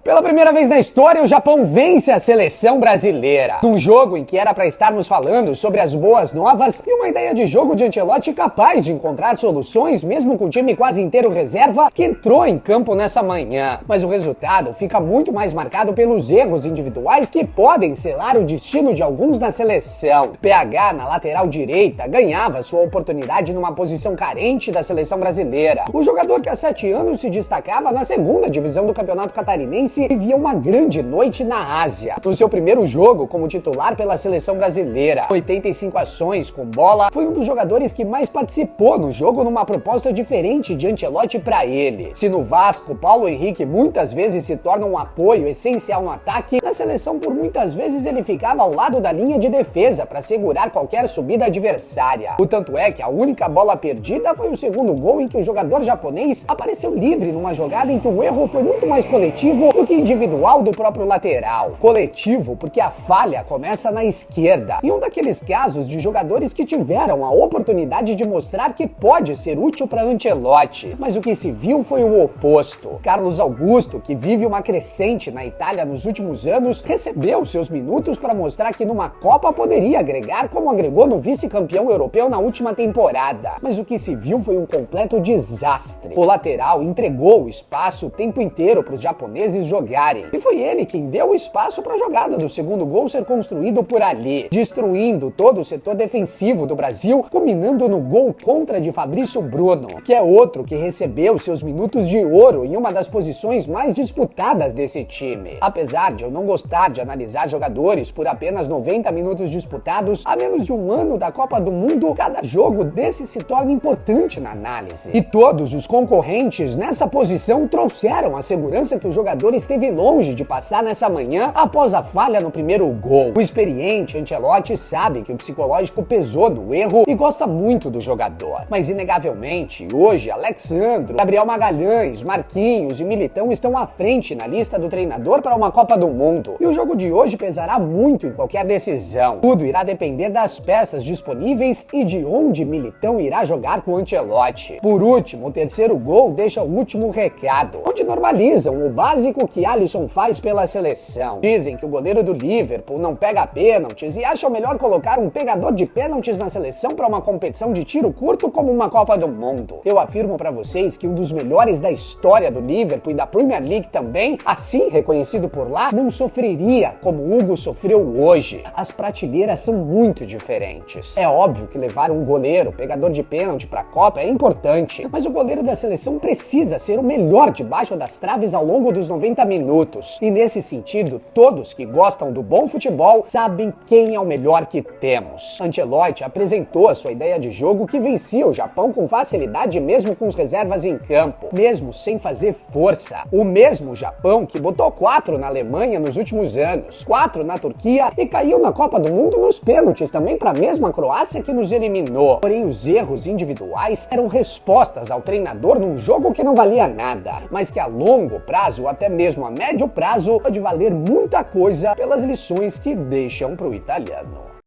Pela primeira vez na história, o Japão vence a seleção brasileira. Num jogo em que era para estarmos falando sobre as boas novas e uma ideia de jogo de Ancelotti capaz de encontrar soluções mesmo com o time quase inteiro reserva que entrou em campo nessa manhã. Mas o resultado fica muito mais marcado pelos erros individuais que podem selar o destino de alguns na seleção. PH, na lateral direita, ganhava sua oportunidade numa posição carente da seleção brasileira. O jogador que há 7 anos se destacava na segunda divisão do Campeonato Catarinense vivia uma grande noite na Ásia. No seu primeiro jogo como titular pela seleção brasileira, 85 ações com bola, foi um dos jogadores que mais participou no jogo numa proposta diferente de Ancelotti para ele. Se no Vasco, Paulo Henrique muitas vezes se torna um apoio essencial no ataque, na seleção por muitas vezes ele ficava ao lado da linha de defesa para segurar qualquer subida adversária. O tanto é que a única bola perdida foi o segundo gol em que o jogador japonês apareceu livre numa jogada em que o erro foi muito mais coletivo do que individual do próprio lateral. Coletivo porque a falha começa na esquerda, e um daqueles casos de jogadores que tiveram a oportunidade de mostrar que pode ser útil para Ancelotti, mas o que se viu foi o oposto. Carlos Augusto, que vive uma crescente na Itália nos últimos anos, recebeu seus minutos para mostrar que numa Copa poderia agregar como agregou no vice-campeão europeu na última temporada, mas o que se viu foi um completo desastre. O lateral entregou o espaço o tempo inteiro para os japoneses jogarem, e foi ele quem deu o espaço para a jogada do segundo gol ser construído por ali, destruindo todo o setor defensivo do Brasil, culminando no gol contra de Fabrício Bruno, que é outro que recebeu seus minutos de ouro em uma das posições mais disputadas desse time. Apesar de eu não gostar de analisar jogadores por apenas 90 minutos disputados, a menos de um ano da Copa do Mundo, cada jogo desse se torna importante na análise. E todos os concorrentes nessa posição trouxeram a segurança que o jogador esteve longe de passar nessa manhã após a falha no primeiro gol. O experiente Ancelotti sabe que o psicológico pesou no erro e gosta muito do jogador. Mas inegavelmente, hoje, Alexandro, Gabriel Magalhães, Marquinhos e Militão estão à frente na lista do treinador para uma Copa do Mundo. E o jogo de hoje pesará muito em qualquer decisão. Tudo irá depender das peças disponíveis e de onde Militão irá jogar com Ancelotti. Por último, o terceiro gol deixa o último recado, onde normalizam o básico que Alisson faz pela seleção. Dizem que o goleiro do Liverpool não pega pênaltis e acham melhor colocar um pegador de pênaltis na seleção para uma competição de tiro curto como uma Copa do Mundo. Eu afirmo para vocês que um dos melhores da história do Liverpool e da Premier League também, assim reconhecido por lá, não sofreria como Hugo sofreu hoje. As prateleiras são muito diferentes. É óbvio que levar um goleiro, pegador de pênalti para a Copa é importante, mas o goleiro da seleção precisa ser o melhor debaixo das traves ao longo dos 90 minutos. E nesse sentido, todos que gostam do bom futebol sabem quem é o melhor que temos. Ancelotti apresentou a sua ideia de jogo que vencia o Japão com facilidade mesmo com os reservas em campo, mesmo sem fazer força. O mesmo Japão que botou 4 na Alemanha nos últimos anos, 4 na Turquia e caiu na Copa do Mundo nos pênaltis também para a mesma Croácia que nos eliminou. Porém, os erros individuais eram respostas ao treinador num jogo que não valia nada, mas que a longo prazo, ou até mesmo a médio prazo, pode valer muita coisa pelas lições que deixam para o italiano.